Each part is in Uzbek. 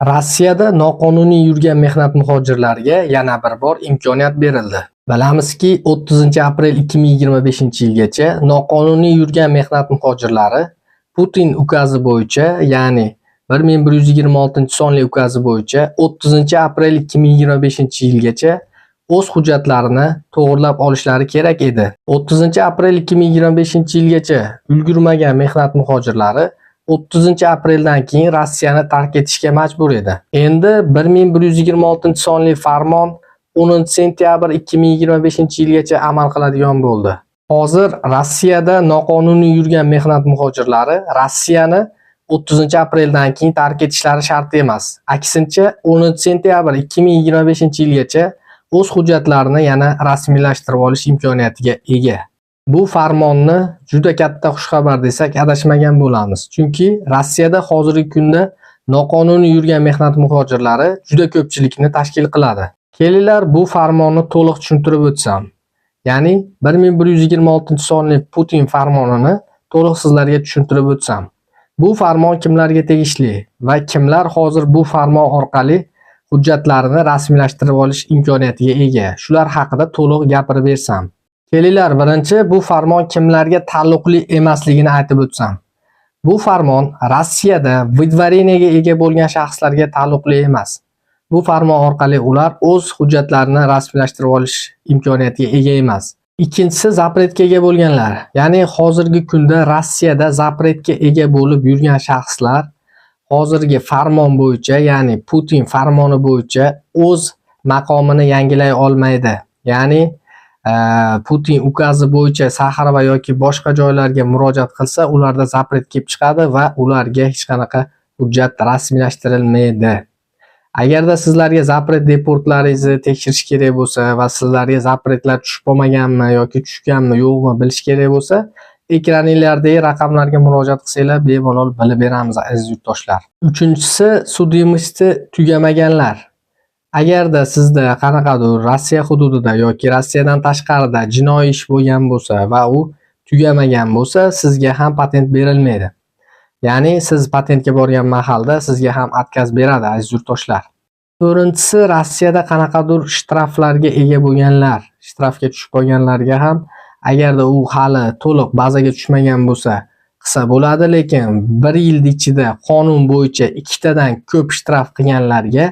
Rossiyada noqonuniy yurgan mehnat muhojirlariga yana bir bor imkoniyat berildi. Bilamizki, 30-aprel 2025-yilgacha noqonuniy yurgan mehnat muhojirlari Putin ukazi bo'yicha, ya'ni 1126-sonli ukazi bo'yicha 30-aprel 2025-yilgacha o'z hujjatlarini to'g'rilab olishlari kerak edi. 30-aprel 2025-yilgacha ulgurmagan mehnat muhojirlari 30-apreldan keyin Rossiyani tark etishga majbur edi. Endi 1126-sonli farmon 10-sentyabr 2025-yilgacha amal qiladigan bo'ldi. Hozir Rossiyada noqonuniy yurgan mehnat muhojirlari Rossiyani 30-apreldan keyin tark etishlari shart emas. Aksincha 10-sentyabr 2025-yilgacha o'z hujjatlarini yana rasmiylashtirib olish imkoniyatiga ega. Bu farmonni juda katta xushxabar desak adashmagan bo'lamiz. Chunki Rossiyada hozirgi kunda noqonuniy yurgan mehnat muhojirlari juda ko'pchilikni tashkil qiladi. Kelinglar bu farmonni to'liq tushuntirib o'tsam. Ya'ni 1126-sonli Putin farmonini to'liq sizlarga tushuntirib o'tsam. Bu farmon kimlarga tegishli va kimlar hozir bu farmon orqali hujjatlarini rasmiylashtirib olish imkoniyatiga ega? Shular haqida to'liq gapirib bersam. Kelinglar, birinchi bu farmon kimlarga taalluqli emasligini aytib o'tsam. Bu farmon Rossiyada vidvareniyaga ega bo'lgan shaxslarga taalluqli emas. Bu farmon orqali ular o'z hujjatlarini rasmiylashtirib olish imkoniyatiga ega emas. Ikkinchisi zapretga ega bo'lganlar. Ya'ni hozirgi kunda Rossiyada zapretga ega bo'lib yurgan shaxslar hozirgi farmon bo'yicha, ya'ni Putin farmoni bo'yicha o'z maqomini yangilay olmaydi. Ya'ni Putin ukazi bo'yicha Saxarova yoki boshqa joylarga murojaat qilsa, ularda zapret kelib chiqadi va ularga hech qanaqa hujjat rasmiylashtirilmaydi. Agarda sizlarga zapret deportlaringizni tekshirish kerak bo'lsa va sizlarga zapretlar tushib qolmaganmi yoki tushganmi yo'qmi bilish kerak bo'lsa, ekraninglardagi raqamlarga murojaat qilsanglar bemalol bilib beramiz aziz yurtdoshlar. Uchinchisi, sudimizda tugamaganlar. Agarda sizda qanaqadir Rossiya hududida yoki Rossiyadan tashqarida jinoiy ish bo'lgan bo'lsa va u tugamagan bo'lsa, sizga ham patent berilmaydi. Ya'ni siz patentga borgan mahalda sizga ham отказ beradi aziz yurtdoshlar. To'rtinchisi, Rossiyada qanaqadir shtraflarga ega bo'lganlar, shtrafga tushib qolganlarga ham agarda u hali to'liq bazaga tushmagan bo'lsa, qilsa bo'ladi, lekin 1 yil ichida qonun bo'yicha 2 tadan ko'p shtraf qilganlarga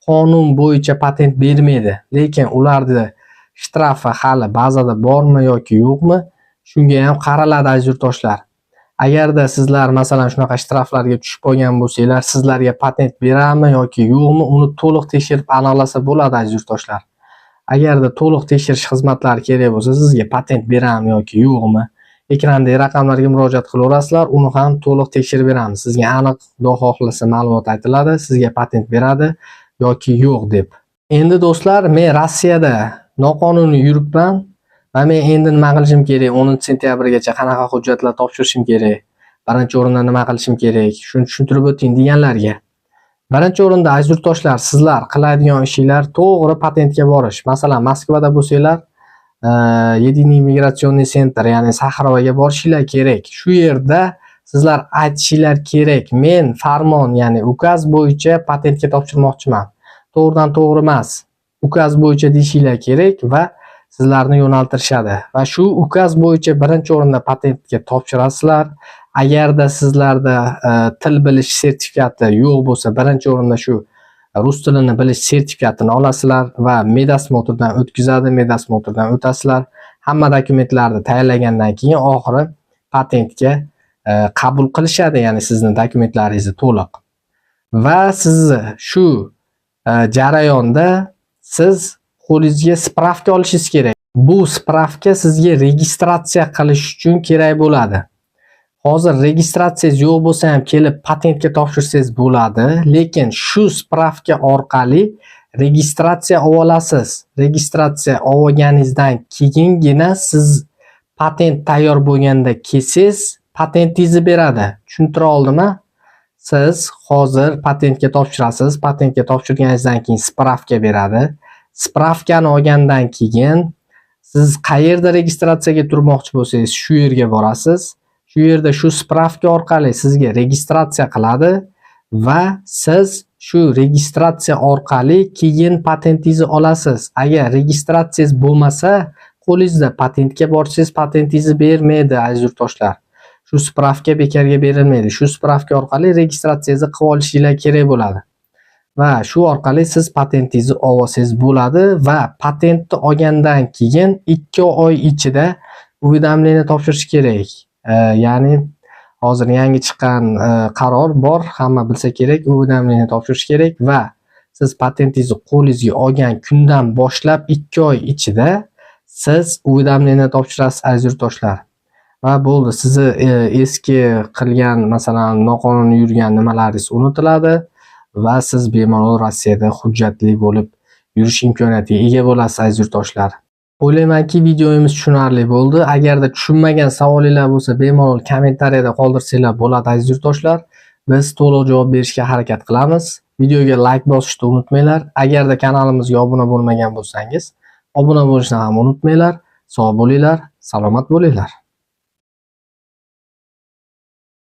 qonun bo'yicha patent bermaydi. Lekin ularning shtrafi hali bazada bormi yoki yo'qmi, shunga ham qaraladi aziz yurtdoshlar. Agarda sizlar masalan shunaqa shtraflarga tushib qolgan bo'lsanglar, sizlarga patent beradimi yoki yo'qmi, uni to'liq tekshirib aniqlasa bo'ladi aziz yurtdoshlar. Agarda to'liq tekshirish xizmatlari kerak bo'lsa, sizga patent beradimi yoki yo'qmi, ekrandagi raqamlarga murojaat qilaverasizlar, uni ham to'liq tekshirib beramiz. Sizga aniq xudo xohlasa ma'lumot aytiladi, sizga patent beradi yoki yo'q deb. Endi do'stlar, men Rossiyada noqonuniy yuribman va men endi nima qilishim kerak? 10-sentyabrgacha qanaqa hujjatlar topshirishim kerak? Birinchi o'rinda nima qilishim kerak? Shuni tushuntirib o'ting deganlarga. Birinchi o'rinda aziz yurtdoshlar, sizlar qiladigan ishinglar to'g'ri patentga borish. Masalan, Moskvada bo'lsanglar, Yediný migratsionniy sentr, ya'ni Saxarovaga borishinglar kerak. Shu yerda sizlar aytishinglar kerak. Men farmon, ya'ni ukaz bo'yicha patentga topshirmoqchiman. To'g'ridan to'g'ri emas. Ukaz bo'yicha deyishinglar kerak va sizlarni yo'naltirishadi. Va shu ukaz bo'yicha birinchi o'rinda patentga topshirasizlar. Agarda sizlarda til bilish sertifikati yo'q bo'lsa, birinchi o'rinda shu rus tilini bilish sertifikatini olasizlar va medosmotrdan o'tkazadi, medosmotrdan o'tasizlar. Hamma dokumentlarni tayyorlagandan keyin oxiri patentga qabul qilishadi, ya'ni sizni dokumentlaringizni to'liq. Va sizni shu jarayonda siz qo'lingizga spravka olishingiz kerak. Bu spravka sizga registratsiya qilish uchun kerak bo'ladi. Hozir registratsiyangiz yo'q bo'lsa ham kelib patentga topshirsangiz bo'ladi, lekin shu spravka orqali registratsiya olasiz. Registratsiya olganingizdan keyingina siz patent tayyor bo'lganda kelsangiz patentingizni beradi. Tushuntira oldimmi? Siz hozir patentga topshirasiz, patentga topshirganingizdan keyin spravka beradi. Spravkani olgandan keyin siz qayerda registratsiyaga turmoqchi bo'lsangiz shu yerga borasiz. Shu yerda shu spravka orqali sizga registratsiya qiladi va siz shu registratsiya orqali keyin patentingizni olasiz. Agar registratsiyangiz bo'lmasa, qo'lingizda patentga borsangiz patentingizni bermaydi aziz yurtdoshlar. Shu spravka bekarga berilmaydi. Shu spravka orqali registratsiyangizni qilib olishingiz kerak bo'ladi. Va shu orqali siz patentingizni olsangiz bo'ladi va patentni olgandan keyin 2 oy ichida уведомление topshirish kerak. Ya'ni hozir yangi chiqqan qaror bor, hamma bilsa kerak, уведомление topshirish kerak va siz patentingizni qo'lingizga olgan kundan boshlab 2 oy ichida siz уведомление topshirasiz aziz yurtdoshlar. Va bo'ldi, sizni eski qilgan, masalan, noqonuniy yurgan nimalaringiz unutiladi va siz bemalol Rossiyada hujjatli bo'lib yurish imkoniyatiga ega bo'lasiz aziz yurtdoshlar. O'ylaymanki, videomiz tushunarli bo'ldi. Agarda tushunmagan savolinglar bo'lsa, bemalol kommentariyada qoldirsanglar bo'ladi aziz yurtdoshlar. Biz to'liq javob berishga harakat qilamiz. Videoga like bosishni unutmanglar. Agarda kanalimizga obuna bo'lmagan bo'lsangiz, obuna bo'lishni ham unutmanglar. Sog' bo'linglar, salomat bo'linglar.